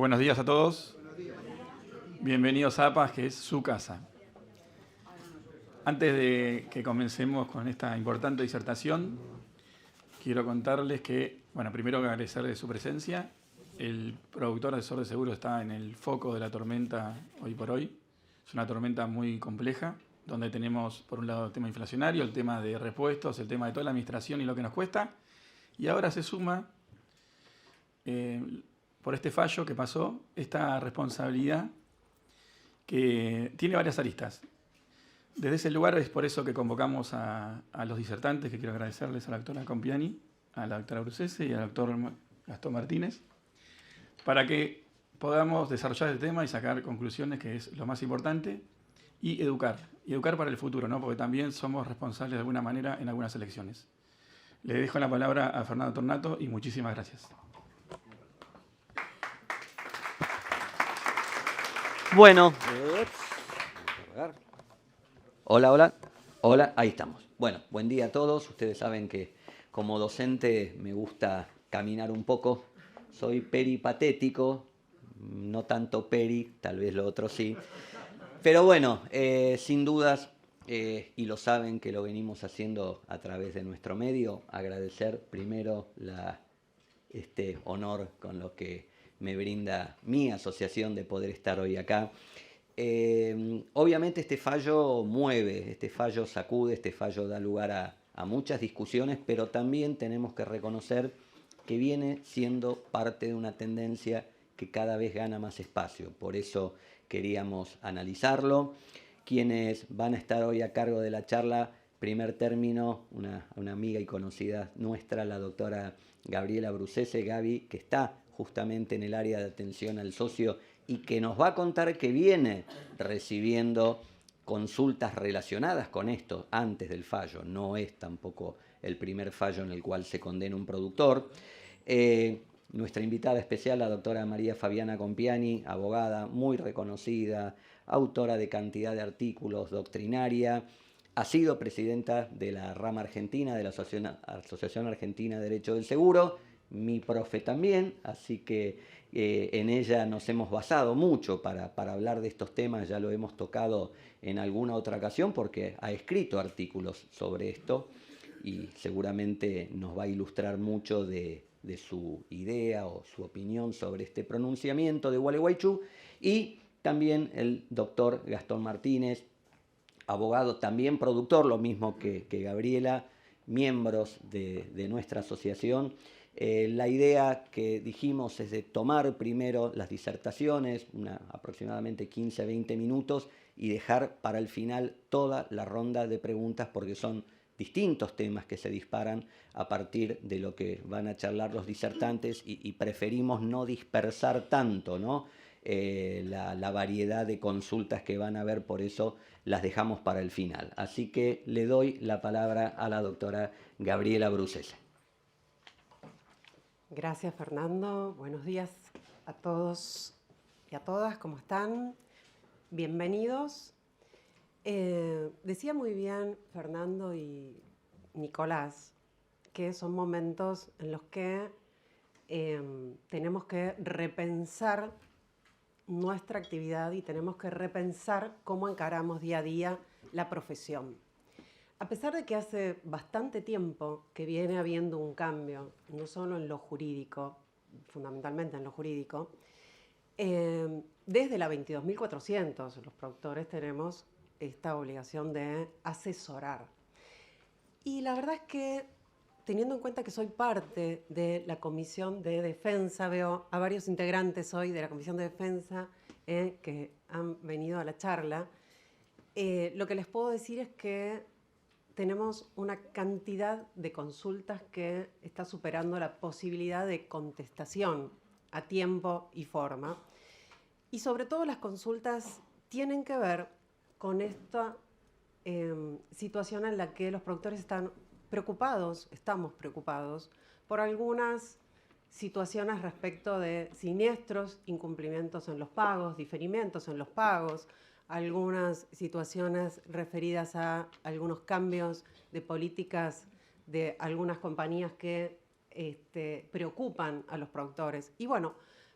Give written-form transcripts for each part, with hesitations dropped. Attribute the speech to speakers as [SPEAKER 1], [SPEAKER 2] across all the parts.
[SPEAKER 1] Buenos días a todos. Bienvenidos a APAS, que es su casa. Antes de que comencemos con esta importante disertación, quiero contarles que, primero agradecerles su presencia. El productor asesor de seguros está en el foco de la tormenta hoy por hoy. Es una tormenta muy compleja, donde tenemos, por un lado, el tema inflacionario, el tema de repuestos, el tema de toda la administración y lo que nos cuesta. Y ahora se suma, por este fallo que pasó, esta responsabilidad que tiene varias aristas. Desde ese lugar es por eso que convocamos a los disertantes, que quiero agradecerles a la doctora Compiani, a la doctora Brucese y al doctor Gastón Martínez, para que podamos desarrollar el tema y sacar conclusiones, que es lo más importante, y educar para el futuro, ¿no? Porque también somos responsables de alguna manera en algunas elecciones. Le dejo la palabra a Fernando Tornato y muchísimas gracias.
[SPEAKER 2] Bueno. Hola, ahí estamos. Bueno, buen día a todos. Ustedes saben que como docente me gusta caminar un poco. Soy peripatético, no tanto peri, tal vez lo otro sí. Pero bueno, sin dudas, y lo saben que lo venimos haciendo a través de nuestro medio, agradecer primero este honor con lo que me brinda mi asociación de poder estar hoy acá. Obviamente este fallo mueve, este fallo sacude, este fallo da lugar a muchas discusiones, pero también tenemos que reconocer que viene siendo parte de una tendencia que cada vez gana más espacio. Por eso queríamos analizarlo. Quienes van a estar hoy a cargo de la charla, primer término, una amiga y conocida nuestra, la doctora Gabriela Brucese, Gaby, que está justamente en el área de atención al socio y que nos va a contar que viene recibiendo consultas relacionadas con esto antes del fallo. No es tampoco el primer fallo en el cual se condena un productor. Nuestra invitada especial, la doctora María Fabiana Compiani, abogada muy reconocida, autora de cantidad de artículos, doctrinaria, ha sido presidenta de la rama argentina de la Asociación Argentina de Derecho del Seguro, mi profe también, así que en ella nos hemos basado mucho para hablar de estos temas. Ya lo hemos tocado en alguna otra ocasión porque ha escrito artículos sobre esto y seguramente nos va a ilustrar mucho de su idea o su opinión sobre este pronunciamiento de Gualeguaychú. Y también el doctor Gastón Martínez, abogado, también productor, lo mismo que Gabriela, miembros de nuestra asociación. La idea que dijimos es de tomar primero las disertaciones, aproximadamente 15 a 20 minutos, y dejar para el final toda la ronda de preguntas, porque son distintos temas que se disparan a partir de lo que van a charlar los disertantes y preferimos no dispersar tanto, ¿no? La variedad de consultas que van a haber, por eso las dejamos para el final. Así que le doy la palabra a la doctora Gabriela Brucese.
[SPEAKER 3] Gracias, Fernando. Buenos días a todos y a todas. ¿Cómo están? Bienvenidos. Decía muy bien Fernando y Nicolás que son momentos en los que tenemos que repensar nuestra actividad y tenemos que repensar cómo encaramos día a día la profesión. A pesar de que hace bastante tiempo que viene habiendo un cambio, no solo en lo jurídico, fundamentalmente en lo jurídico, desde la 22.400 los productores tenemos esta obligación de asesorar. Y la verdad es que, teniendo en cuenta que soy parte de la Comisión de Defensa, veo a varios integrantes hoy de la Comisión de Defensa que han venido a la charla, lo que les puedo decir es que tenemos una cantidad de consultas que está superando la posibilidad de contestación a tiempo y forma. Y sobre todo las consultas tienen que ver con esta situación en la que los productores estamos preocupados por algunas situaciones respecto de siniestros, incumplimientos en los pagos, diferimientos en los pagos, algunas situaciones referidas a algunos cambios de políticas de algunas compañías que preocupan a los productores. Y bueno,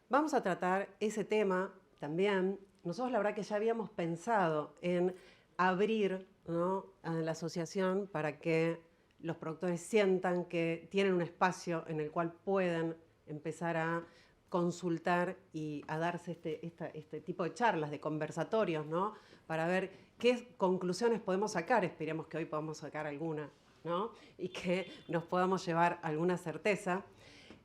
[SPEAKER 3] Vamos a tratar ese tema también. Nosotros la verdad que ya habíamos pensado en abrir, ¿no?, a la asociación para que los productores sientan que tienen un espacio en el cual pueden empezar a consultar y a darse este tipo de charlas, de conversatorios, ¿no?, para ver qué conclusiones podemos sacar. Esperemos que hoy podamos sacar alguna, ¿no?, y que nos podamos llevar alguna certeza.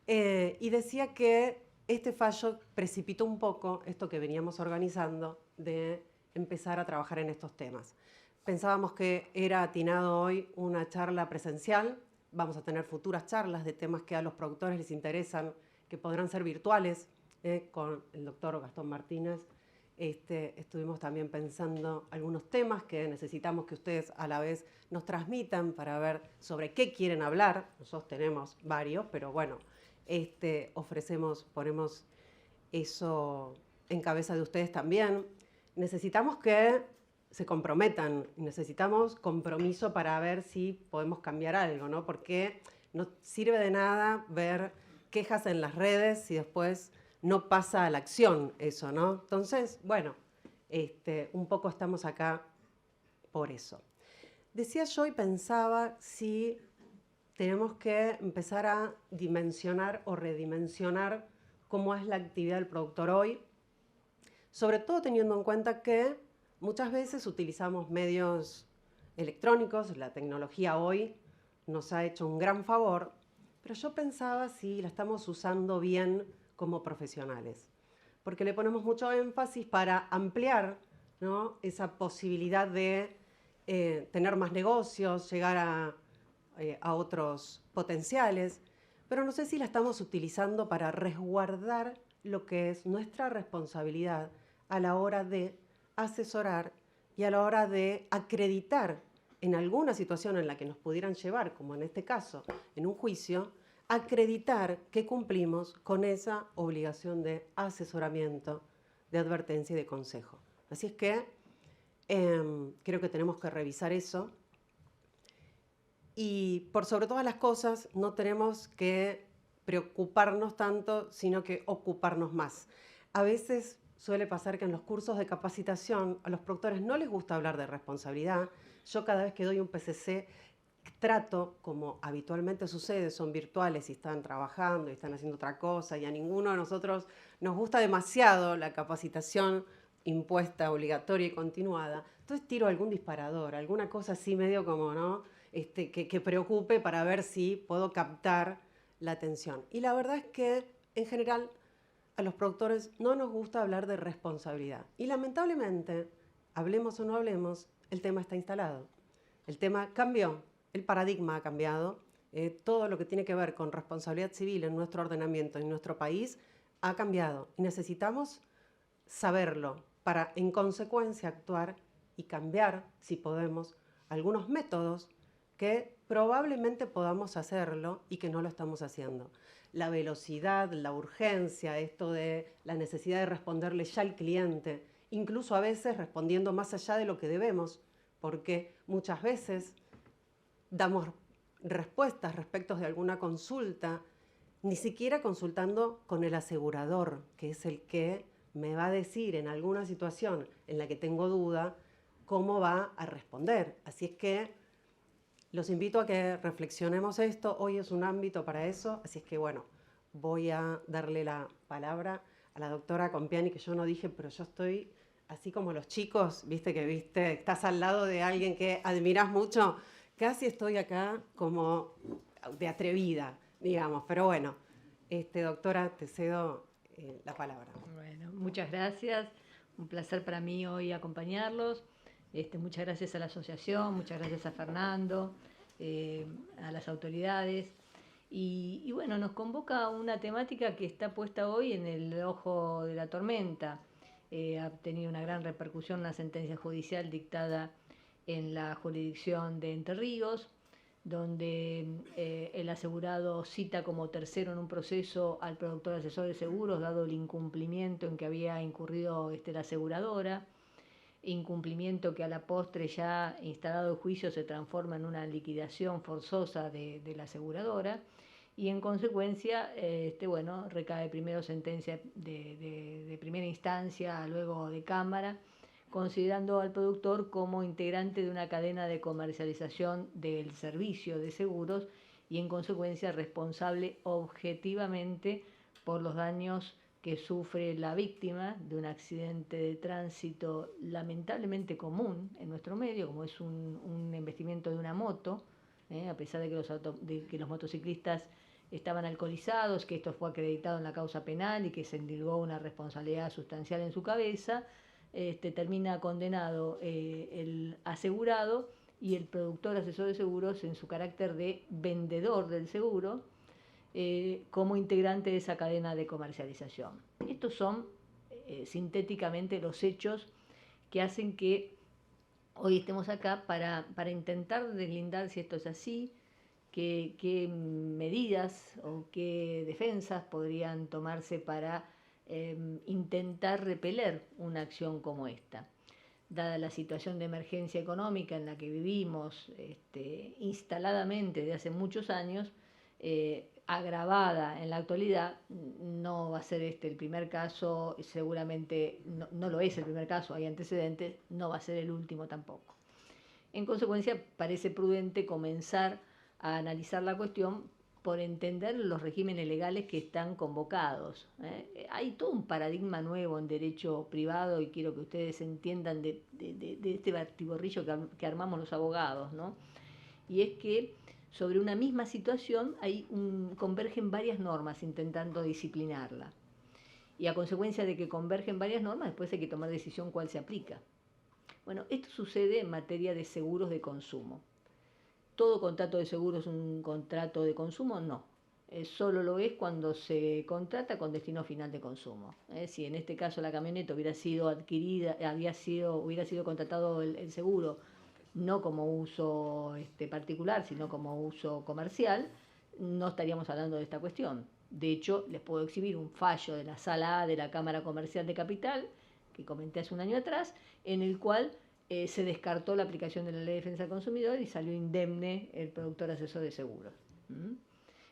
[SPEAKER 3] Y decía que este fallo precipitó un poco esto que veníamos organizando de empezar a trabajar en estos temas. Pensábamos que era atinado hoy una charla presencial. Vamos a tener futuras charlas de temas que a los productores les interesan, que podrán ser virtuales, con el doctor Gastón Martínez. Estuvimos también pensando algunos temas que necesitamos que ustedes a la vez nos transmitan para ver sobre qué quieren hablar. Nosotros tenemos varios, pero bueno, ponemos eso en cabeza de ustedes también. Necesitamos que se comprometan, necesitamos compromiso para ver si podemos cambiar algo, ¿no? Porque no sirve de nada ver quejas en las redes si después no pasa a la acción eso, ¿no? Entonces, bueno, un poco estamos acá por eso. Decía yo y pensaba si tenemos que empezar a dimensionar o redimensionar cómo es la actividad del productor hoy, sobre todo teniendo en cuenta que muchas veces utilizamos medios electrónicos. La tecnología hoy nos ha hecho un gran favor, pero yo pensaba si la estamos usando bien como profesionales, porque le ponemos mucho énfasis para ampliar, ¿no?, esa posibilidad de tener más negocios, llegar a otros potenciales, pero no sé si la estamos utilizando para resguardar lo que es nuestra responsabilidad a la hora de asesorar y a la hora de acreditar en alguna situación en la que nos pudieran llevar, como en este caso, en un juicio, acreditar que cumplimos con esa obligación de asesoramiento, de advertencia y de consejo. Así es que creo que tenemos que revisar eso. Y por sobre todas las cosas, no tenemos que preocuparnos tanto, sino que ocuparnos más. A veces suele pasar que en los cursos de capacitación a los productores no les gusta hablar de responsabilidad. Yo cada vez que doy un PCC trato, como habitualmente sucede, son virtuales y están trabajando y están haciendo otra cosa, y a ninguno de nosotros nos gusta demasiado la capacitación impuesta, obligatoria y continuada. Entonces tiro algún disparador, alguna cosa así medio como, ¿no?, que preocupe para ver si puedo captar la atención. Y la verdad es que, en general, a los productores no nos gusta hablar de responsabilidad. Y lamentablemente, hablemos o no hablemos, el tema está instalado. El tema cambió, el paradigma ha cambiado. Todo lo que tiene que ver con responsabilidad civil en nuestro ordenamiento, en nuestro país, ha cambiado. Y necesitamos saberlo para, en consecuencia, actuar y cambiar, si podemos, algunos métodos que probablemente podamos hacerlo y que no lo estamos haciendo. La velocidad, la urgencia, esto de la necesidad de responderle ya al cliente, incluso a veces respondiendo más allá de lo que debemos, porque muchas veces damos respuestas respecto de alguna consulta, ni siquiera consultando con el asegurador, que es el que me va a decir en alguna situación en la que tengo duda cómo va a responder. Así es que los invito a que reflexionemos esto. Hoy es un ámbito para eso, así es que bueno, voy a darle la palabra a la doctora Compiani, que yo no dije, pero yo estoy así como los chicos, viste, estás al lado de alguien que admirás mucho, casi estoy acá como de atrevida, digamos, pero bueno, doctora, te cedo la palabra.
[SPEAKER 4] Bueno, muchas gracias, un placer para mí hoy acompañarlos. Muchas gracias a la asociación, muchas gracias a Fernando, a las autoridades. Y bueno, nos convoca una temática que está puesta hoy en el ojo de la tormenta. Ha tenido una gran repercusión la sentencia judicial dictada en la jurisdicción de Entre Ríos, donde el asegurado cita como tercero en un proceso al productor asesor de seguros, dado el incumplimiento en que había incurrido la aseguradora. Incumplimiento que a la postre, ya instalado el juicio, se transforma en una liquidación forzosa de la aseguradora. y en consecuencia, bueno, recae primero sentencia de primera instancia, luego de Cámara, considerando al productor como integrante de una cadena de comercialización del servicio de seguros y en consecuencia responsable objetivamente por los daños que sufre la víctima de un accidente de tránsito lamentablemente común en nuestro medio, como es un embestimiento de una moto, a pesar de que los motociclistas estaban alcoholizados, que esto fue acreditado en la causa penal y que se endilgó una responsabilidad sustancial en su cabeza, termina condenado el asegurado y el productor asesor de seguros en su carácter de vendedor del seguro, como integrante de esa cadena de comercialización. Estos son sintéticamente los hechos que hacen que hoy estemos acá para intentar deslindar si esto es así, qué medidas o qué defensas podrían tomarse para intentar repeler una acción como esta. Dada la situación de emergencia económica en la que vivimos instaladamente desde hace muchos años, agravada en la actualidad, no va a ser este el primer caso, seguramente no lo es el primer caso, hay antecedentes, no va a ser el último tampoco. En consecuencia, parece prudente comenzar a analizar la cuestión por entender los regímenes legales que están convocados. Hay todo un paradigma nuevo en derecho privado y quiero que ustedes entiendan de este batiborrillo que armamos los abogados, ¿no? Y es que sobre una misma situación convergen varias normas intentando disciplinarla. Y a consecuencia de que convergen varias normas, después hay que tomar decisión cuál se aplica. Bueno, esto sucede en materia de seguros de consumo. ¿Todo contrato de seguro es un contrato de consumo? No. Solo lo es cuando se contrata con destino final de consumo. Si en este caso la camioneta hubiera sido adquirida, hubiera sido contratado el seguro no como uso particular, sino como uso comercial, no estaríamos hablando de esta cuestión. De hecho, les puedo exhibir un fallo de la Sala A de la Cámara Comercial de Capital, que comenté hace un año atrás, en el cual se descartó la aplicación de la Ley de Defensa del Consumidor y salió indemne el productor asesor de seguros.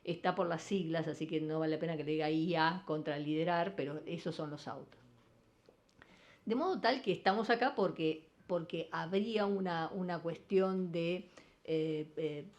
[SPEAKER 4] Está por las siglas, así que no vale la pena que le diga IA contra liderar, pero esos son los autos. De modo tal que estamos acá porque habría una cuestión de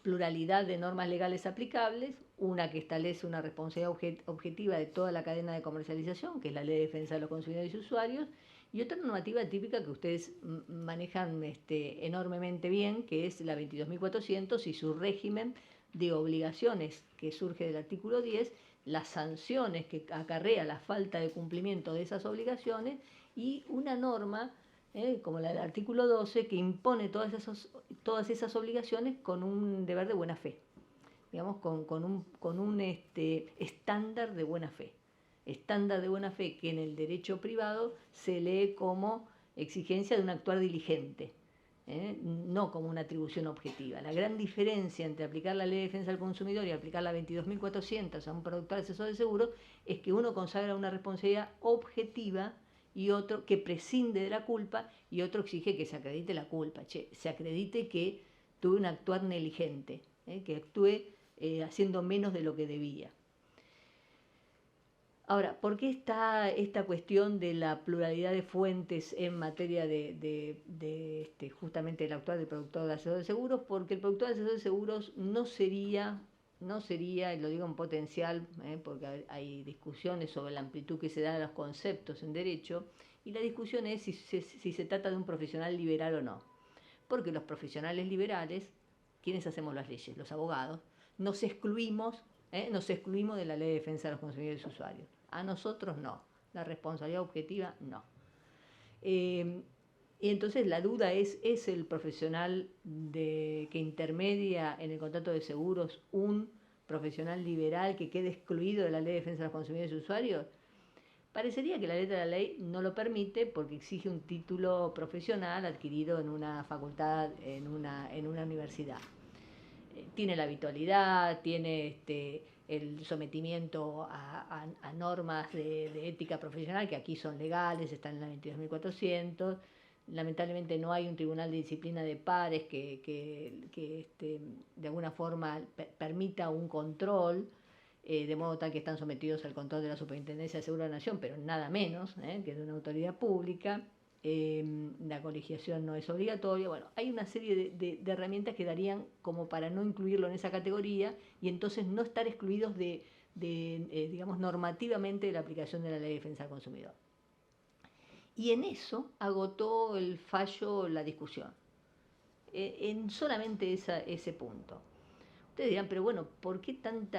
[SPEAKER 4] pluralidad de normas legales aplicables, una que establece una responsabilidad objetiva de toda la cadena de comercialización, que es la Ley de Defensa de los Consumidores y Usuarios, y otra normativa típica que ustedes manejan enormemente bien, que es la 22.400 y su régimen de obligaciones que surge del artículo 10, las sanciones que acarrea la falta de cumplimiento de esas obligaciones y una norma como la del artículo 12 que impone todas esas obligaciones con un deber de buena fe, digamos, con un estándar de buena fe. Estándar de buena fe que en el derecho privado se lee como exigencia de un actuar diligente, no como una atribución objetiva. La gran diferencia entre aplicar la Ley de Defensa del Consumidor y aplicar la 22.400 a un productor asesor de seguros es que uno consagra una responsabilidad objetiva y otro que prescinde de la culpa y otro exige que se acredite la culpa, se acredite que tuve un actuar negligente, que actúe haciendo menos de lo que debía. Ahora, ¿por qué está esta cuestión de la pluralidad de fuentes en materia de justamente el actuar del productor de asesor de seguros? Porque el productor de asesor de seguros no sería, y lo digo en potencial, porque hay discusiones sobre la amplitud que se da a los conceptos en derecho, y la discusión es si se trata de un profesional liberal o no. Porque los profesionales liberales, ¿quiénes hacemos las leyes? Los abogados, nos excluimos de la Ley de Defensa de los Consumidores y Usuarios. A nosotros no, la responsabilidad objetiva no. Y entonces la duda es el profesional que intermedia en el contrato de seguros un profesional liberal que quede excluido de la Ley de Defensa de los Consumidores y Usuarios. Parecería que la letra de la ley no lo permite porque exige un título profesional adquirido en una facultad, en una universidad. Tiene la habitualidad, tiene el sometimiento a normas de ética profesional que aquí son legales, están en la 22.400. Lamentablemente no hay un tribunal de disciplina de pares que de alguna forma permita un control. de modo tal que están sometidos al control de la Superintendencia de Seguros de la Nación, pero nada menos que de una autoridad pública. La colegiación no es obligatoria. Bueno, hay una serie de herramientas que darían como para no incluirlo en esa categoría y entonces no estar excluidos digamos, normativamente de la aplicación de la Ley de Defensa del Consumidor. Y en eso agotó el fallo la discusión, en solamente ese punto. Ustedes dirán, pero bueno, ¿por qué tanto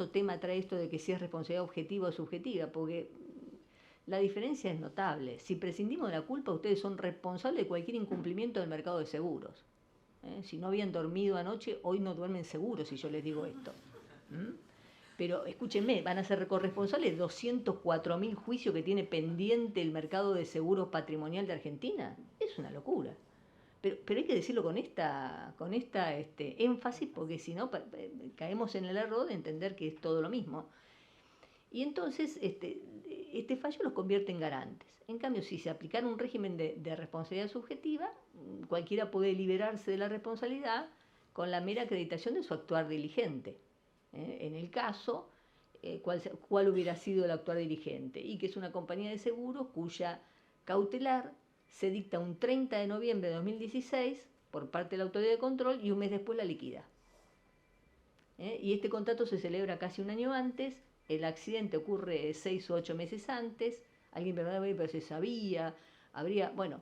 [SPEAKER 4] tema trae esto de que si es responsabilidad objetiva o subjetiva? Porque la diferencia es notable. Si prescindimos de la culpa, ustedes son responsables de cualquier incumplimiento del mercado de seguros. Si no habían dormido anoche, hoy no duermen seguros, si yo les digo esto. Pero escúchenme, van a ser corresponsables de 204.000 juicios que tiene pendiente el mercado de seguros patrimonial de Argentina. Es una locura. Pero hay que decirlo con esta énfasis, porque si no caemos en el error de entender que es todo lo mismo. Y entonces este fallo los convierte en garantes. En cambio, si se aplicara un régimen de responsabilidad subjetiva, cualquiera puede liberarse de la responsabilidad con la mera acreditación de su actuar diligente. En el caso, ¿cuál hubiera sido el actuar diligente? Y que es una compañía de seguros cuya cautelar se dicta un 30 de noviembre de 2016 por parte de la autoridad de control y un mes después la liquida. Y este contrato se celebra casi un año antes, el accidente ocurre 6 o 8 meses antes, alguien me va a ver, pero se sabía, bueno,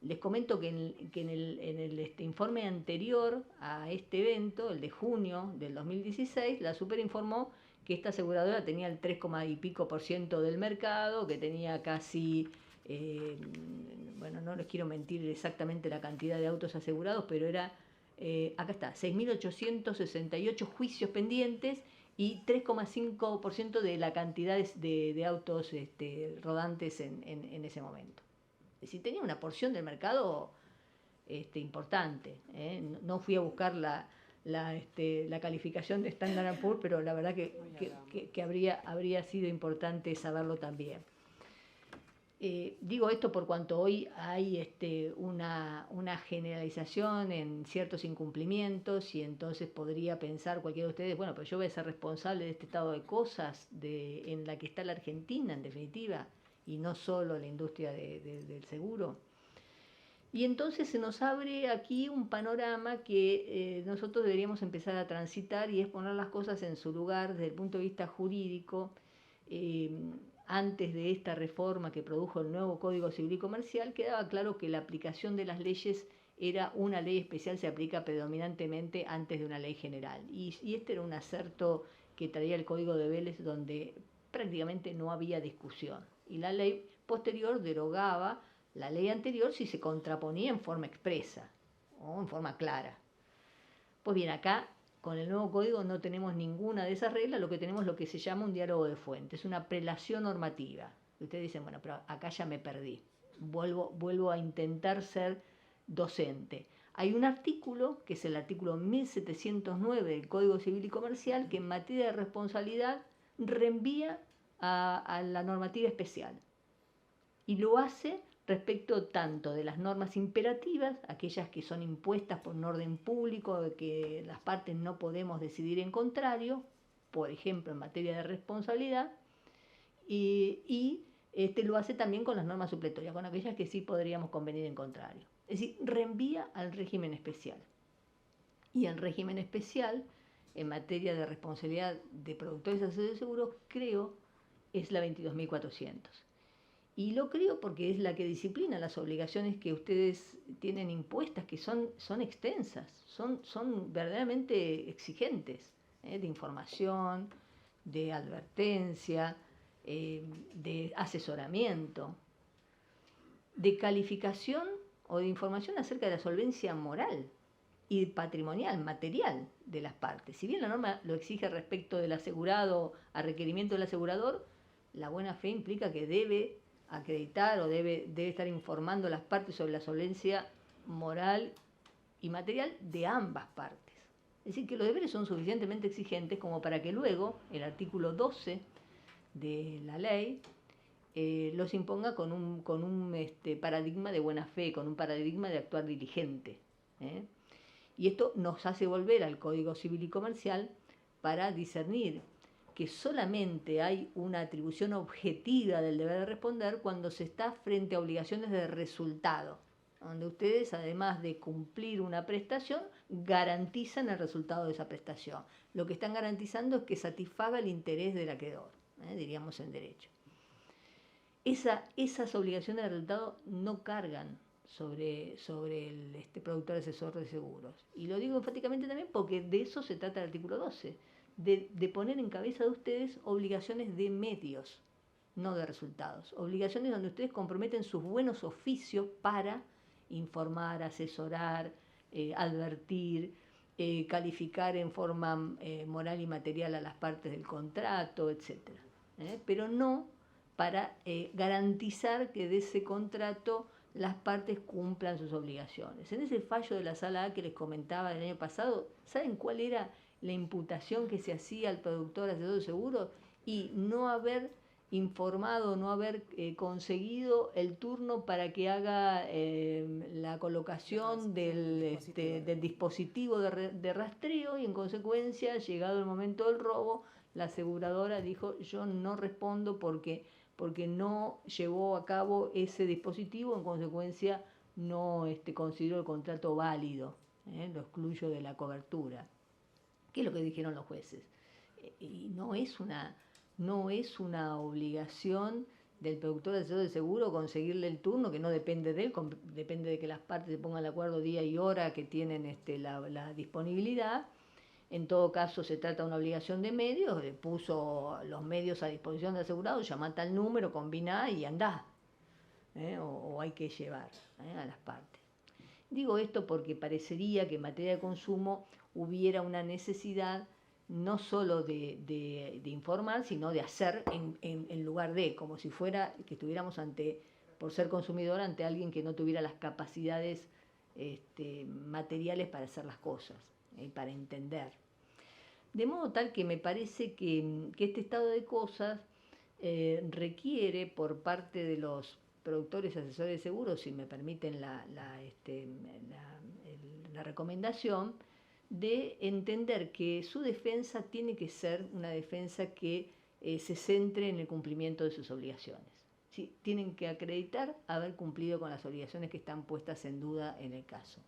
[SPEAKER 4] les comento que en el informe anterior a este evento, el de junio del 2016, la Super informó que esta aseguradora tenía el 3, y pico % del mercado, que tenía casi, bueno, no les quiero mentir exactamente la cantidad de autos asegurados, pero era, acá está, 6.868 juicios pendientes y 3,5% de la cantidad de autos rodantes en ese momento. Es decir, tenía una porción del mercado importante. No fui a buscar la calificación de Standard & Poor's, pero la verdad que habría sido importante saberlo también. Digo esto por cuanto hoy hay una generalización en ciertos incumplimientos y entonces podría pensar cualquiera de ustedes, bueno, pero yo voy a ser responsable de este estado de cosas en la que está la Argentina, en definitiva, y no solo la industria del seguro. Y entonces se nos abre aquí un panorama que nosotros deberíamos empezar a transitar y es poner las cosas en su lugar desde el punto de vista jurídico. Antes de esta reforma que produjo el nuevo Código Civil y Comercial, quedaba claro que la aplicación de las leyes era una ley especial, se aplica predominantemente antes de una ley general. Y este era un acerto que traía el Código de Vélez, donde prácticamente no había discusión. Y la ley posterior derogaba la ley anterior si se contraponía en forma expresa o en forma clara. Pues bien, acá con el nuevo código no tenemos ninguna de esas reglas, lo que tenemos es lo que se llama un diálogo de fuentes, una prelación normativa. Ustedes dicen, bueno, pero acá ya me perdí, vuelvo a intentar ser docente. Hay un artículo, que es el artículo 1709 del Código Civil y Comercial, que en materia de responsabilidad reenvía a la normativa especial. Y lo hace respecto tanto de las normas imperativas, aquellas que son impuestas por un orden público, de que las partes no podemos decidir en contrario, por ejemplo en materia de responsabilidad, y lo hace también con las normas supletorias, con aquellas que sí podríamos convenir en contrario. Es decir, reenvía al régimen especial. Y el régimen especial, en materia de responsabilidad de productores y asesores de seguros, creo, es la 22.400. Y lo creo porque es la que disciplina las obligaciones que ustedes tienen impuestas, que son extensas, son verdaderamente exigentes, de información, de advertencia, de asesoramiento, de calificación o de información acerca de la solvencia moral y patrimonial, material de las partes. Si bien la norma lo exige respecto del asegurado a requerimiento del asegurador, la buena fe implica que debe acreditar o debe estar informando a las partes sobre la solvencia moral y material de ambas partes. Es decir, que los deberes son suficientemente exigentes como para que luego el artículo 12 de la ley los imponga con un paradigma de buena fe, con un paradigma de actuar diligente. Y esto nos hace volver al Código Civil y Comercial para discernir que solamente hay una atribución objetiva del deber de responder cuando se está frente a obligaciones de resultado, donde ustedes, además de cumplir una prestación, garantizan el resultado de esa prestación. Lo que están garantizando es que satisfaga el interés del acreedor, diríamos en derecho. Esas obligaciones de resultado no cargan sobre el productor asesor de seguros. Y lo digo enfáticamente también porque de eso se trata el artículo 12, de poner en cabeza de ustedes obligaciones de medios, no de resultados. Obligaciones donde ustedes comprometen sus buenos oficios para informar, asesorar, advertir, calificar en forma moral y material a las partes del contrato, etc. Pero no para garantizar que de ese contrato las partes cumplan sus obligaciones. En ese fallo de la Sala A que les comentaba del año pasado, ¿saben cuál era la imputación que se hacía al productor asesor de seguros? Y no haber informado, no haber conseguido el turno para que haga la colocación del dispositivo de rastreo, y en consecuencia, llegado el momento del robo, la aseguradora dijo: yo no respondo porque no llevó a cabo ese dispositivo, en consecuencia no considero el contrato válido, lo excluyo de la cobertura. ¿Qué es lo que dijeron los jueces? Y no es una obligación del productor asesor de seguro conseguirle el turno, que no depende de él, depende de que las partes se pongan de acuerdo día y hora que tienen la disponibilidad. En todo caso, se trata de una obligación de medios, puso los medios a disposición del asegurado, llama tal número, combina y andá, o hay que llevar a las partes. Digo esto porque parecería que en materia de consumo hubiera una necesidad no solo de informar, sino de hacer en lugar de, como si fuera que estuviéramos por ser consumidor, ante alguien que no tuviera las capacidades materiales para hacer las cosas, para entender. De modo tal que me parece que este estado de cosas requiere por parte de los productores asesores de seguros, si me permiten la recomendación, de entender que su defensa tiene que ser una defensa que se centre en el cumplimiento de sus obligaciones. ¿Sí? Tienen que acreditar haber cumplido con las obligaciones que están puestas en duda en el caso.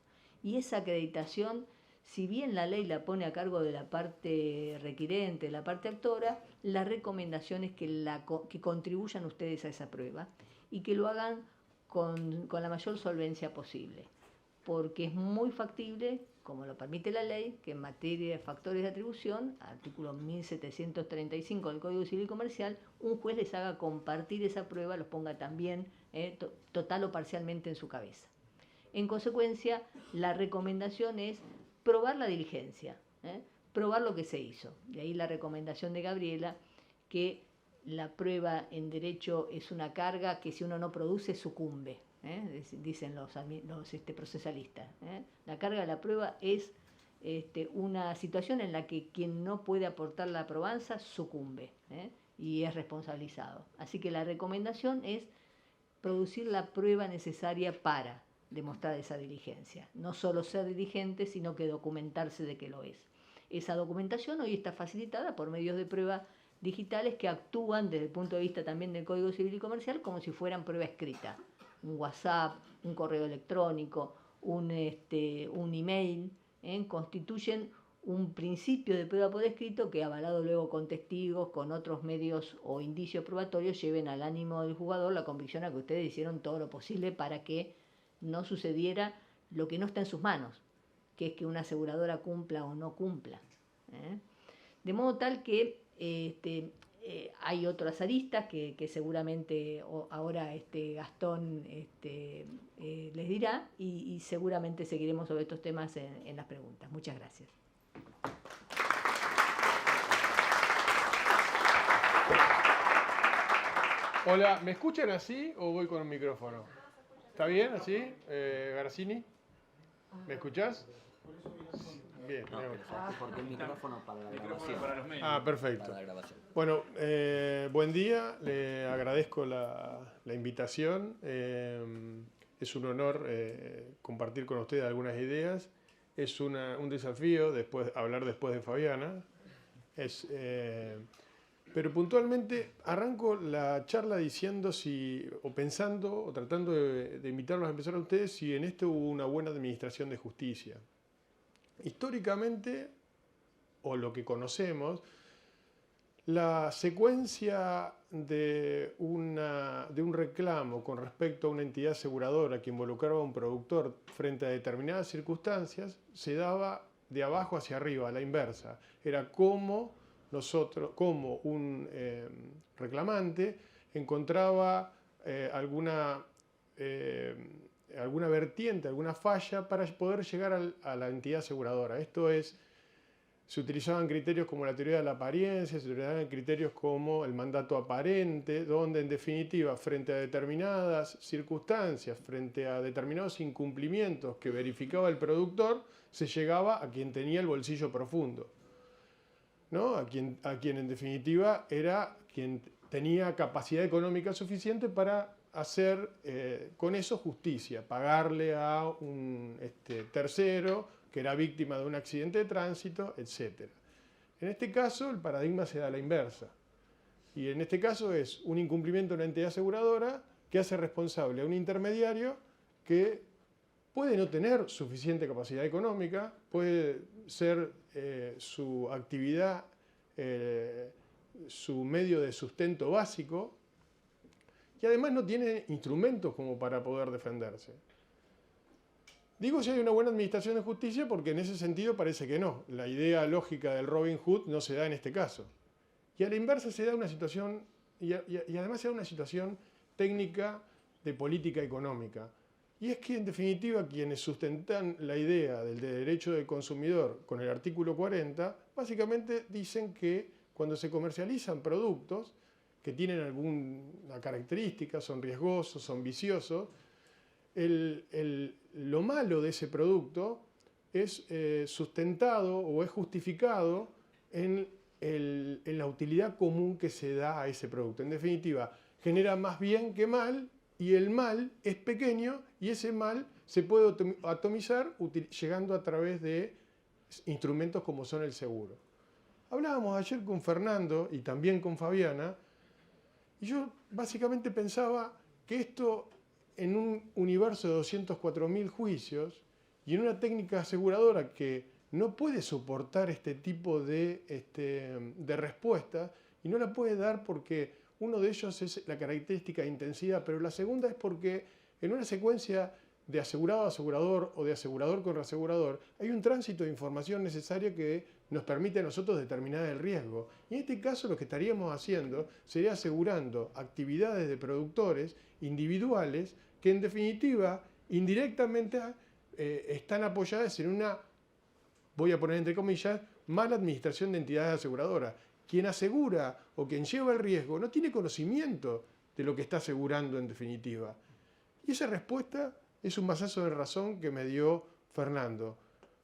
[SPEAKER 4] Y esa acreditación, si bien la ley la pone a cargo de la parte requirente, de la parte actora, la recomendación es que contribuyan ustedes a esa prueba y que lo hagan con la mayor solvencia posible, porque es muy factible, como lo permite la ley, que en materia de factores de atribución, artículo 1735 del Código Civil y Comercial, un juez les haga compartir esa prueba, los ponga también total o parcialmente en su cabeza. En consecuencia, la recomendación es probar la diligencia, probar lo que se hizo. De ahí la recomendación de Gabriela, que la prueba en derecho es una carga que si uno no produce sucumbe, dicen los procesalistas. La carga de la prueba es una situación en la que quien no puede aportar la probanza sucumbe y es responsabilizado. Así que la recomendación es producir la prueba necesaria para demostrar esa diligencia. No solo ser diligente, sino que documentarse de que lo es. Esa documentación hoy está facilitada por medios de prueba digitales que actúan desde el punto de vista también del Código Civil y Comercial como si fueran prueba escrita. Un WhatsApp, un correo electrónico, un email, constituyen un principio de prueba por escrito que, avalado luego con testigos, con otros medios o indicios probatorios, lleven al ánimo del jugador la convicción a que ustedes hicieron todo lo posible para que no sucediera lo que no está en sus manos, que es que una aseguradora cumpla o no cumpla. De modo tal que hay otras aristas que seguramente ahora Gastón les dirá, y seguramente seguiremos sobre estos temas en las preguntas. Muchas gracias.
[SPEAKER 5] Hola, ¿me escuchan así o voy con el micrófono? ¿Está bien así, Garcini? ¿Me escuchás? Bien,
[SPEAKER 2] No, porque el micrófono para la grabación.
[SPEAKER 5] Perfecto.
[SPEAKER 2] Para la grabación.
[SPEAKER 5] Bueno, buen día, le agradezco la invitación. Es un honor compartir con ustedes algunas ideas. Es un desafío hablar después de Fabiana, Pero puntualmente arranco la charla diciendo o pensando, o tratando de invitarlos a empezar a ustedes, si en esto hubo una buena administración de justicia. Históricamente, o lo que conocemos, la secuencia de un reclamo con respecto a una entidad aseguradora que involucraba a un productor frente a determinadas circunstancias se daba de abajo hacia arriba, a la inversa. Era como un reclamante encontraba alguna vertiente, alguna falla para poder llegar a la entidad aseguradora. Esto es, se utilizaban criterios como la teoría de la apariencia, se utilizaban criterios como el mandato aparente, donde en definitiva, frente a determinadas circunstancias, frente a determinados incumplimientos que verificaba el productor, se llegaba a quien tenía el bolsillo profundo, ¿no? A quien en definitiva era quien tenía capacidad económica suficiente para hacer con eso justicia, pagarle a un tercero que era víctima de un accidente de tránsito, etc. En este caso, el paradigma se da a la inversa. Y en este caso es un incumplimiento de una entidad aseguradora que hace responsable a un intermediario que puede no tener suficiente capacidad económica, puede ser su actividad, su medio de sustento básico, y además no tiene instrumentos como para poder defenderse. Digo si hay una buena administración de justicia porque en ese sentido parece que no. La idea lógica del Robin Hood no se da en este caso. Y a la inversa se da una situación, y además se da una situación técnica de política económica. Y es que en definitiva quienes sustentan la idea del derecho del consumidor con el artículo 40, básicamente dicen que cuando se comercializan productos que tienen alguna característica, son riesgosos, son viciosos, lo malo de ese producto es sustentado o es justificado en la utilidad común que se da a ese producto. En definitiva, genera más bien que mal, y el mal es pequeño, y ese mal se puede atomizar llegando a través de instrumentos como son el seguro. Hablábamos ayer con Fernando y también con Fabiana, y yo básicamente pensaba que esto, en un universo de 204.000 juicios y en una técnica aseguradora que no puede soportar este tipo de respuesta, y no la puede dar porque uno de ellos es la característica de intensidad, pero la segunda es porque en una secuencia de asegurado a asegurador o de asegurador con reasegurador hay un tránsito de información necesaria que nos permite a nosotros determinar el riesgo. Y en este caso lo que estaríamos haciendo sería asegurando actividades de productores individuales que en definitiva indirectamente están apoyadas en una, voy a poner entre comillas, mala administración de entidades aseguradoras. Quien asegura o quien lleva el riesgo no tiene conocimiento de lo que está asegurando en definitiva. Y esa respuesta es un mazazo de razón que me dio Fernando.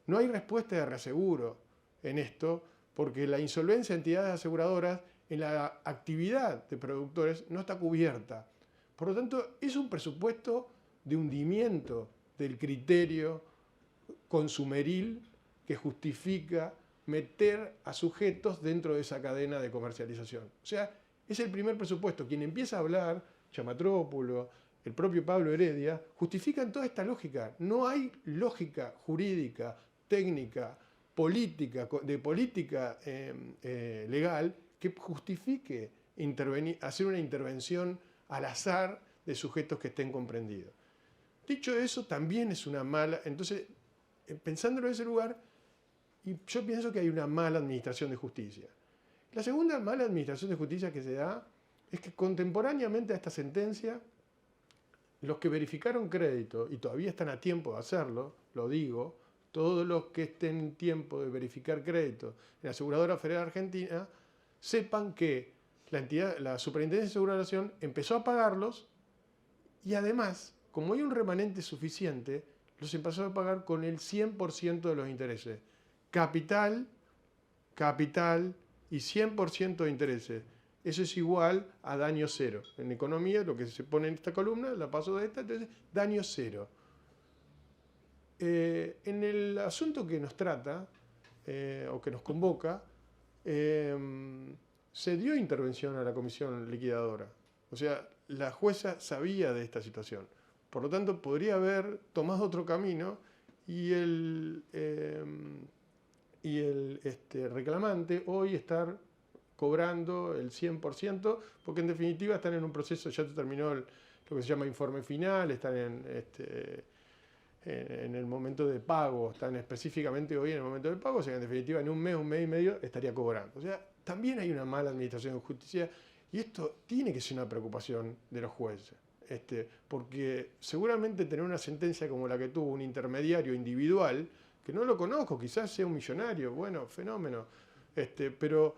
[SPEAKER 5] No hay respuesta de reaseguro en esto porque la insolvencia de entidades aseguradoras en la actividad de productores no está cubierta. Por lo tanto, es un presupuesto de hundimiento del criterio consumeril que justifica meter a sujetos dentro de esa cadena de comercialización. O sea, es el primer presupuesto. Quien empieza a hablar, Chamatrópulo, el propio Pablo Heredia, justifican toda esta lógica. No hay lógica jurídica, técnica, política, legal que justifique hacer una intervención al azar de sujetos que estén comprendidos. Dicho eso, también es una mala... Entonces, pensándolo en ese lugar, y yo pienso que hay una mala administración de justicia. La segunda mala administración de justicia que se da es que contemporáneamente a esta sentencia, los que verificaron crédito, y todavía están a tiempo de hacerlo, lo digo, todos los que estén en tiempo de verificar crédito en la Aseguradora Federal Argentina, sepan que la Superintendencia de Aseguración empezó a pagarlos y además, como hay un remanente suficiente, los empezó a pagar con el 100% de los intereses. Capital y 100% de intereses. Eso es igual a daño cero. En economía, lo que se pone en esta columna, la paso de esta, entonces, daño cero. En el asunto que nos trata, o que nos convoca, se dio intervención a la comisión liquidadora. O sea, la jueza sabía de esta situación. Por lo tanto, podría haber tomado otro camino y el reclamante hoy estar cobrando el 100%, porque en definitiva están en un proceso, ya terminó lo que se llama informe final, están en el momento de pago, están específicamente hoy en el momento del pago, o sea que en definitiva en un mes y medio estaría cobrando. O sea, también hay una mala administración de justicia y esto tiene que ser una preocupación de los jueces. Porque seguramente tener una sentencia como la que tuvo un intermediario individual, que no lo conozco, quizás sea un millonario, bueno, fenómeno, pero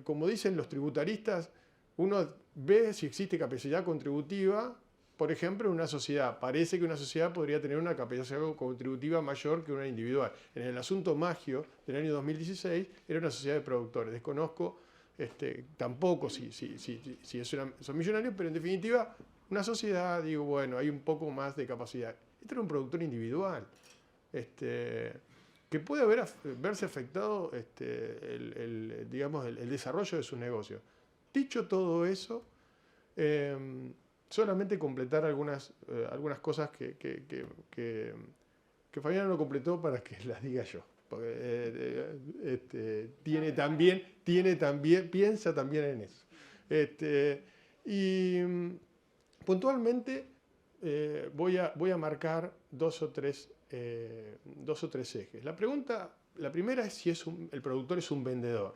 [SPEAKER 5] como dicen los tributaristas, uno ve si existe capacidad contributiva, por ejemplo, en una sociedad. Parece que una sociedad podría tener una capacidad contributiva mayor que una individual. En el asunto Maggio del año 2016 era una sociedad de productores. Desconozco tampoco si son millonarios, pero en definitiva una sociedad, digo, bueno, hay un poco más de capacidad. Este era un productor individual, que puede verse afectado digamos, el desarrollo de su negocio. Dicho todo eso, solamente completar algunas cosas que Fabiana no completó para que las diga yo. Porque piensa también en eso. Y puntualmente voy a marcar dos o tres ejes. La primera es si el productor es un vendedor.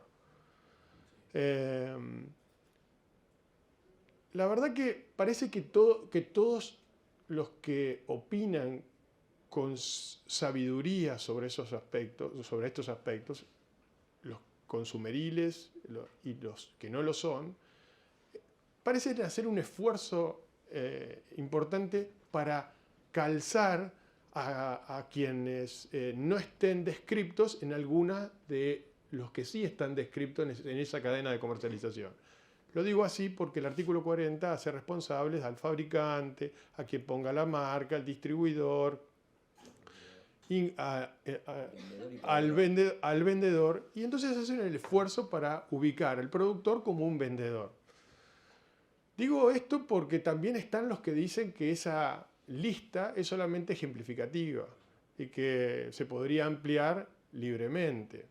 [SPEAKER 5] La verdad que parece que todos los que opinan con sabiduría sobre estos aspectos, los consumeriles y los que no lo son, parecen hacer un esfuerzo importante para calzar a quienes no estén descriptos en alguna de los que sí están descriptos en esa cadena de comercialización. Lo digo así porque el artículo 40 hace responsables al fabricante, a quien ponga la marca, al distribuidor, al vendedor, y entonces hacen el esfuerzo para ubicar al productor como un vendedor. Digo esto porque también están los que dicen que esa lista es solamente ejemplificativa y que se podría ampliar libremente.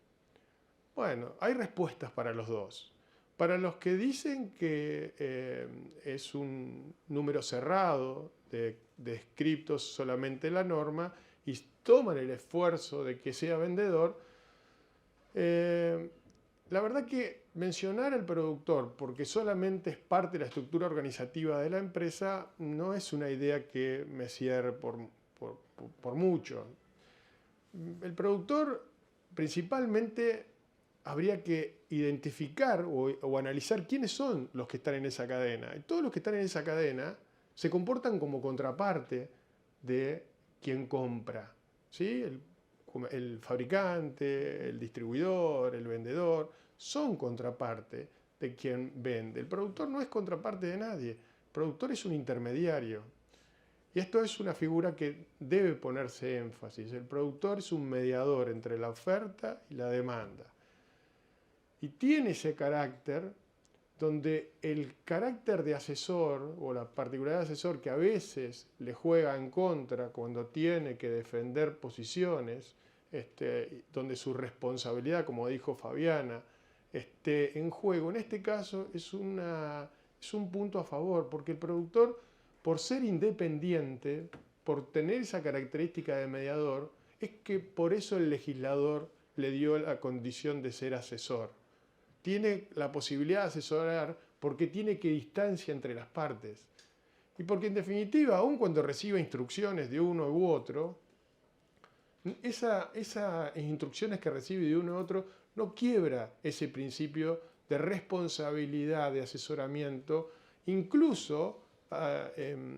[SPEAKER 5] Bueno, hay respuestas para los dos. Para los que dicen que es un número cerrado de descriptos solamente la norma y toman el esfuerzo de que sea vendedor, la verdad que mencionar al productor porque solamente es parte de la estructura organizativa de la empresa no es una idea que me cierre por mucho. El productor principalmente habría que identificar o analizar quiénes son los que están en esa cadena. Y todos los que están en esa cadena se comportan como contraparte de quien compra, ¿sí? El fabricante, el distribuidor, el vendedor, son contraparte de quien vende. El productor no es contraparte de nadie. El productor es un intermediario. Y esto es una figura que debe ponerse énfasis. El productor es un mediador entre la oferta y la demanda. Y tiene ese carácter donde el carácter de asesor o la particularidad de asesor que a veces le juega en contra cuando tiene que defender posiciones, donde su responsabilidad, como dijo Fabiana, esté en juego. En este caso es un punto a favor, porque el productor, por ser independiente, por tener esa característica de mediador, es que por eso el legislador le dio la condición de ser asesor. Tiene la posibilidad de asesorar porque tiene equidistancia entre las partes. Y porque en definitiva, aun cuando reciba instrucciones de uno u otro, esas instrucciones que recibe de uno u otro no quiebra ese principio de responsabilidad de asesoramiento. Incluso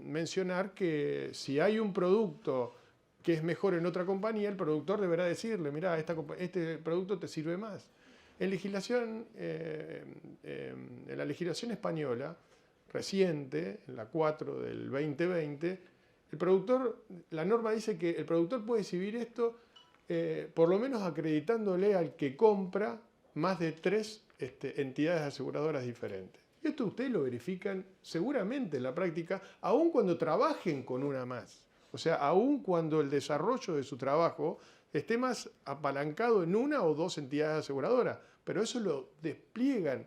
[SPEAKER 5] mencionar que si hay un producto que es mejor en otra compañía, el productor deberá decirle, mirá, este producto te sirve más. En la legislación española reciente, en la 4 del 2020, la norma dice que el productor puede exhibir esto por lo menos acreditándole al que compra más de 3 entidades aseguradoras diferentes. Y esto ustedes lo verifican seguramente en la práctica, aun cuando trabajen con una más. O sea, aun cuando el desarrollo de su trabajo esté más apalancado en una o 2 entidades aseguradoras, pero eso lo despliegan.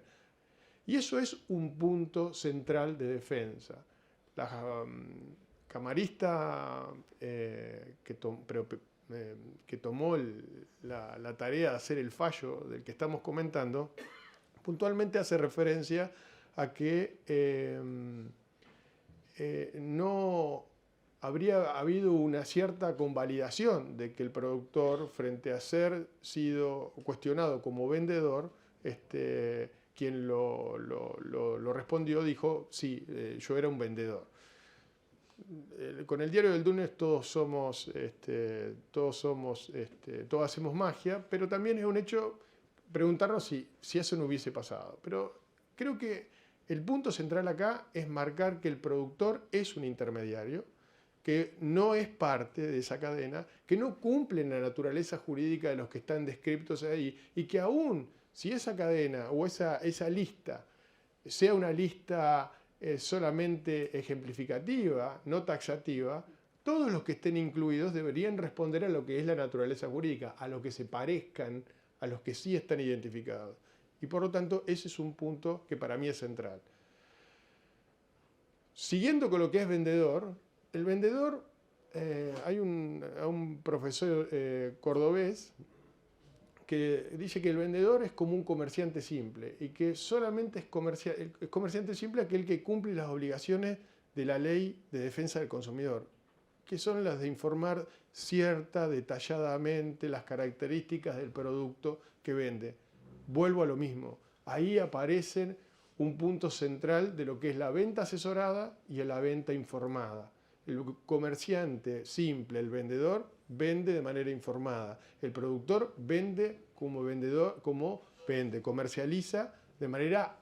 [SPEAKER 5] Y eso es un punto central de defensa. La camarista que tomó la tarea de hacer el fallo del que estamos comentando, puntualmente hace referencia a que no habría habido una cierta convalidación de que el productor, frente a ser sido cuestionado como vendedor, quien lo respondió dijo, sí, yo era un vendedor. Con el diario del lunes todos hacemos magia, pero también es un hecho preguntarnos si eso no hubiese pasado. Pero creo que el punto central acá es marcar que el productor es un intermediario, que no es parte de esa cadena, que no cumplen la naturaleza jurídica de los que están descriptos ahí, y que aún si esa cadena o esa lista sea una lista solamente ejemplificativa, no taxativa, todos los que estén incluidos deberían responder a lo que es la naturaleza jurídica, a lo que se parezcan, a los que sí están identificados. Y por lo tanto, ese es un punto que para mí es central. Siguiendo con lo que es vendedor, el vendedor, hay un profesor cordobés que dice que el vendedor es como un comerciante simple y que solamente es comerciante simple aquel que cumple las obligaciones de la ley de defensa del consumidor, que son las de informar detalladamente las características del producto que vende. Vuelvo a lo mismo, ahí aparecen un punto central de lo que es la venta asesorada y la venta informada. El comerciante simple, el vendedor, vende de manera informada. El productor vende comercializa de manera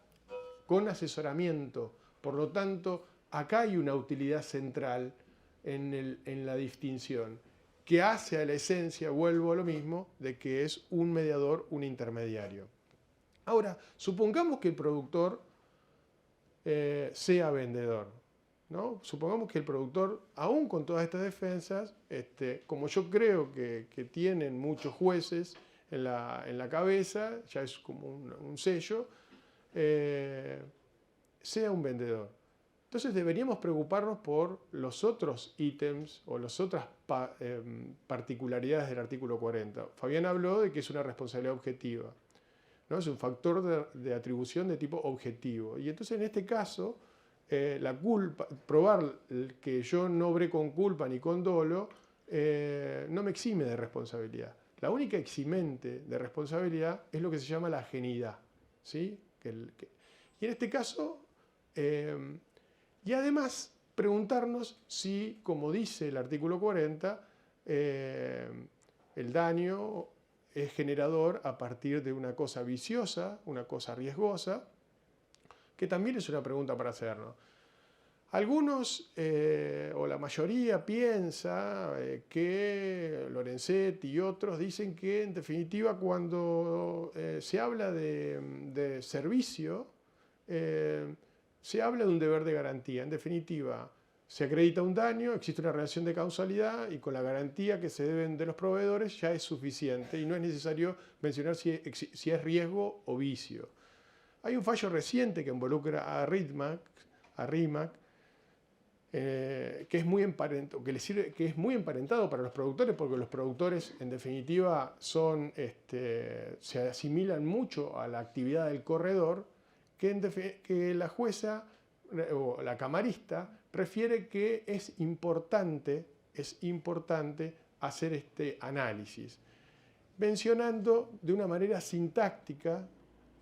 [SPEAKER 5] con asesoramiento. Por lo tanto, acá hay una utilidad central en la distinción, que hace a la esencia, vuelvo a lo mismo, de que es un mediador, un intermediario. Ahora, supongamos que el productor sea vendedor, ¿no? Supongamos que el productor, aún con todas estas defensas, como yo creo que tienen muchos jueces en la cabeza, ya es como un sello, sea un vendedor. Entonces deberíamos preocuparnos por los otros ítems o las otras particularidades del artículo 40. Fabián habló de que es una responsabilidad objetiva, ¿no? Es un factor de atribución de tipo objetivo. Y entonces en este caso, la culpa, probar que yo no obré con culpa ni con dolo, no me exime de responsabilidad. La única eximente de responsabilidad es lo que se llama la ajenidad, ¿sí? Y en este caso, y además preguntarnos si, como dice el artículo 40, el daño es generador a partir de una cosa viciosa, una cosa riesgosa, que también es una pregunta para hacernos. Algunos, o la mayoría, piensa que Lorenzetti y otros dicen que, en definitiva, cuando se habla de servicio, se habla de un deber de garantía. En definitiva, se acredita un daño, existe una relación de causalidad y con la garantía que se deben de los proveedores ya es suficiente y no es necesario mencionar si es riesgo o vicio. Hay un fallo reciente que involucra a RIMAC, que es muy emparentado para los productores, porque los productores, en definitiva, se asimilan mucho a la actividad del corredor, que la jueza o la camarista prefiere que es importante hacer este análisis, mencionando de una manera sintáctica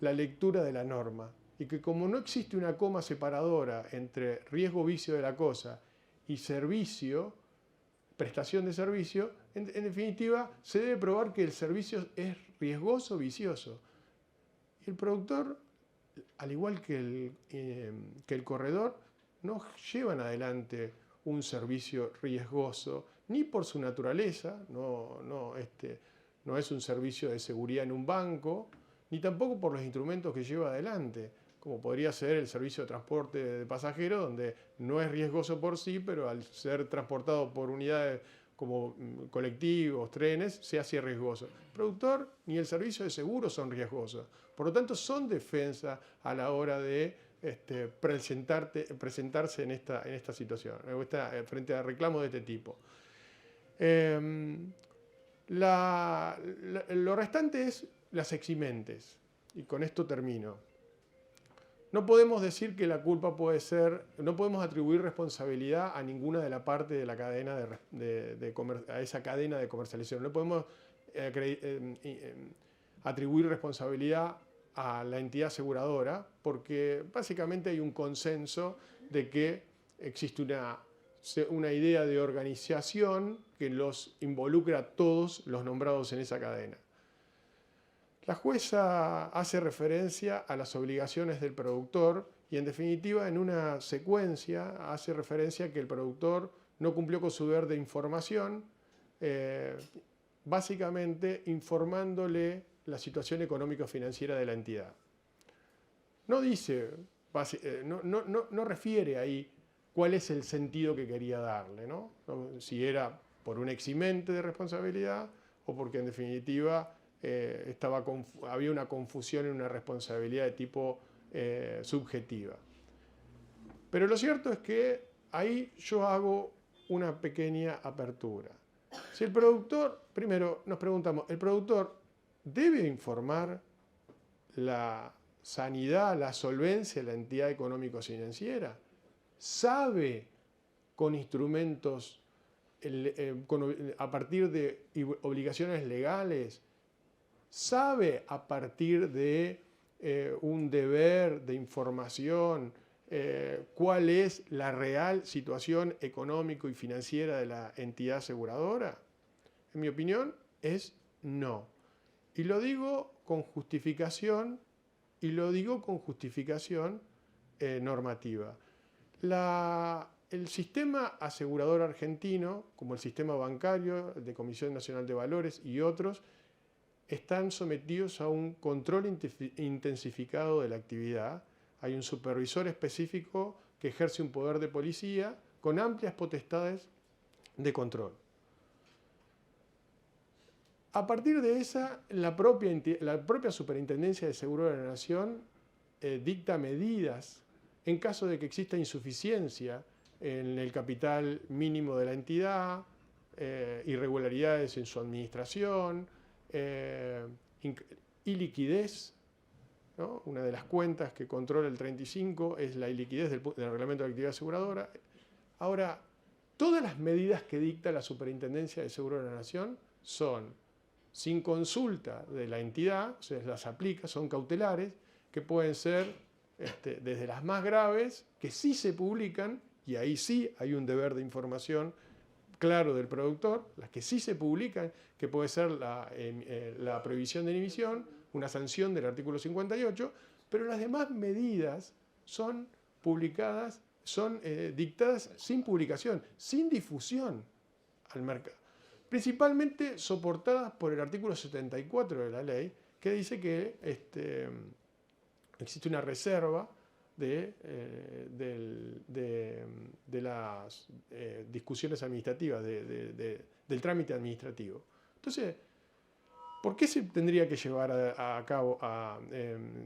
[SPEAKER 5] la lectura de la norma, y que como no existe una coma separadora entre riesgo-vicio de la cosa y servicio, prestación de servicio, en definitiva se debe probar que el servicio es riesgoso o vicioso. Y el productor, al igual que el corredor, no llevan adelante un servicio riesgoso, ni por su naturaleza, no es un servicio de seguridad en un banco, ni tampoco por los instrumentos que lleva adelante, como podría ser el servicio de transporte de pasajeros, donde no es riesgoso por sí, pero al ser transportado por unidades como colectivos, trenes, se hace riesgoso. El productor ni el servicio de seguro son riesgosos. Por lo tanto, son defensa a la hora de presentarse en esta situación, frente a reclamos de este tipo. Lo restante es las eximentes, y con esto termino. No podemos decir que la culpa puede ser, no podemos atribuir responsabilidad a ninguna de la parte de la cadena a esa cadena de comercialización. No podemos atribuir responsabilidad a la entidad aseguradora, porque básicamente hay un consenso de que existe una idea de organización que los involucra a todos los nombrados en esa cadena. La jueza hace referencia a las obligaciones del productor y, en definitiva, en una secuencia hace referencia a que el productor no cumplió con su deber de información, básicamente informándole la situación económico-financiera de la entidad. No dice, no refiere ahí cuál es el sentido que quería darle, ¿no? Si era por un eximente de responsabilidad o porque, en definitiva, había una confusión en una responsabilidad de tipo subjetiva. Pero lo cierto es que ahí yo hago una pequeña apertura. Si el productor, primero nos preguntamos, ¿el productor debe informar la sanidad, la solvencia de la entidad económico-financiera? ¿Sabe con instrumentos, a partir de obligaciones legales, sabe a partir de un deber de información cuál es la real situación económico y financiera de la entidad aseguradora? En mi opinión, es no. Y lo digo con justificación, normativa. El sistema asegurador argentino, como el sistema bancario, de Comisión Nacional de Valores y otros, están sometidos a un control intensificado de la actividad. Hay un supervisor específico que ejerce un poder de policía con amplias potestades de control. A partir de esa, la propia Superintendencia de Seguro de la Nación dicta medidas en caso de que exista insuficiencia en el capital mínimo de la entidad, irregularidades en su administración, iliquidez, ¿no? Una de las cuentas que controla el 35 es la iliquidez del reglamento de actividad aseguradora. Ahora, todas las medidas que dicta la Superintendencia de Seguro de la Nación son sin consulta de la entidad, o sea, las aplica, son cautelares, que pueden ser desde las más graves, que sí se publican, y ahí sí hay un deber de información claro del productor, las que sí se publican, que puede ser la prohibición de inhibición, una sanción del artículo 58, pero las demás medidas son publicadas, son dictadas sin publicación, sin difusión al mercado, principalmente soportadas por el artículo 74 de la ley, que dice que existe una reserva de las discusiones administrativas, del trámite administrativo. Entonces, ¿por qué se tendría que llevar a cabo,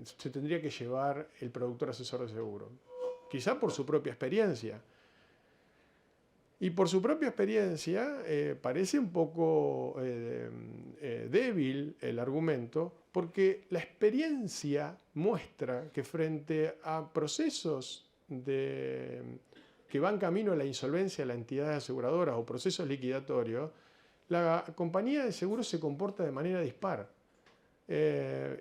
[SPEAKER 5] se tendría que llevar el productor asesor de seguro? Quizá por su propia experiencia. Y por su propia experiencia parece un poco débil el argumento, porque la experiencia muestra que frente a procesos que van camino a la insolvencia de la entidad aseguradora o procesos liquidatorios, la compañía de seguros se comporta de manera dispar.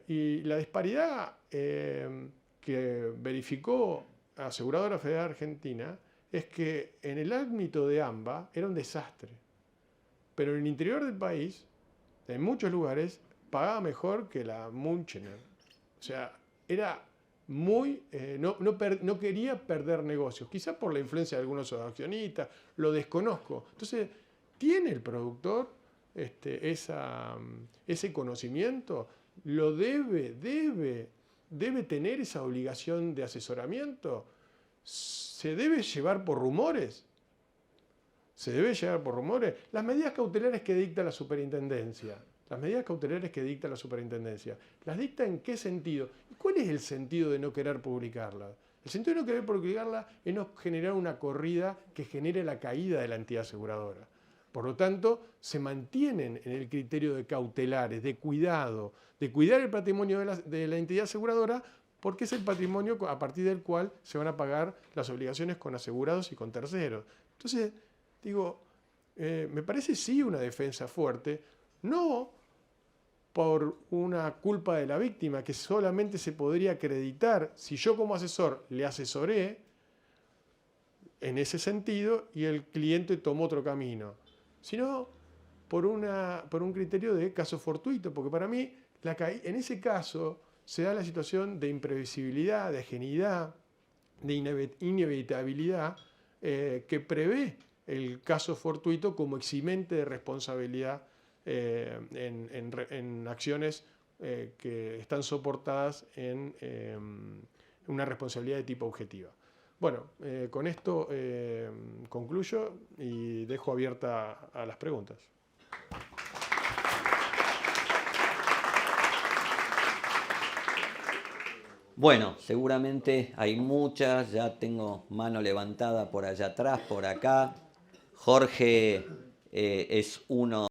[SPEAKER 5] Y la disparidad que verificó la Aseguradora Federal Argentina es que en el ámbito de AMBA era un desastre, pero en el interior del país, en muchos lugares, pagaba mejor que la Münchener. O sea, era muy, no quería perder negocios, quizás por la influencia de algunos accionistas, lo desconozco. Entonces, ¿tiene el productor ese conocimiento lo debe tener esa obligación de asesoramiento. ¿Se debe llevar por rumores? ¿Se debe llevar por rumores? Las medidas cautelares que dicta la superintendencia. Las medidas cautelares que dicta la superintendencia. ¿Las dicta en qué sentido? ¿Cuál es el sentido de no querer publicarlas? El sentido de no querer publicarlas es no generar una corrida que genere la caída de la entidad aseguradora. Por lo tanto, se mantienen en el criterio de cautelares, de cuidado, de cuidar el patrimonio de la entidad aseguradora, porque es el patrimonio a partir del cual se van a pagar las obligaciones con asegurados y con terceros. Entonces, digo, me parece sí una defensa fuerte, no por una culpa de la víctima, que solamente se podría acreditar si yo como asesor le asesoré en ese sentido y el cliente tomó otro camino, sino por un criterio de caso fortuito, porque para mí en ese caso se da la situación de imprevisibilidad, de ajenidad, de inevitabilidad que prevé el caso fortuito como eximente de responsabilidad en acciones que están soportadas en una responsabilidad de tipo objetiva. Bueno, con esto concluyo y dejo abierta a las preguntas.
[SPEAKER 2] Bueno, seguramente hay muchas, ya tengo mano levantada por allá atrás, por acá. Jorge es uno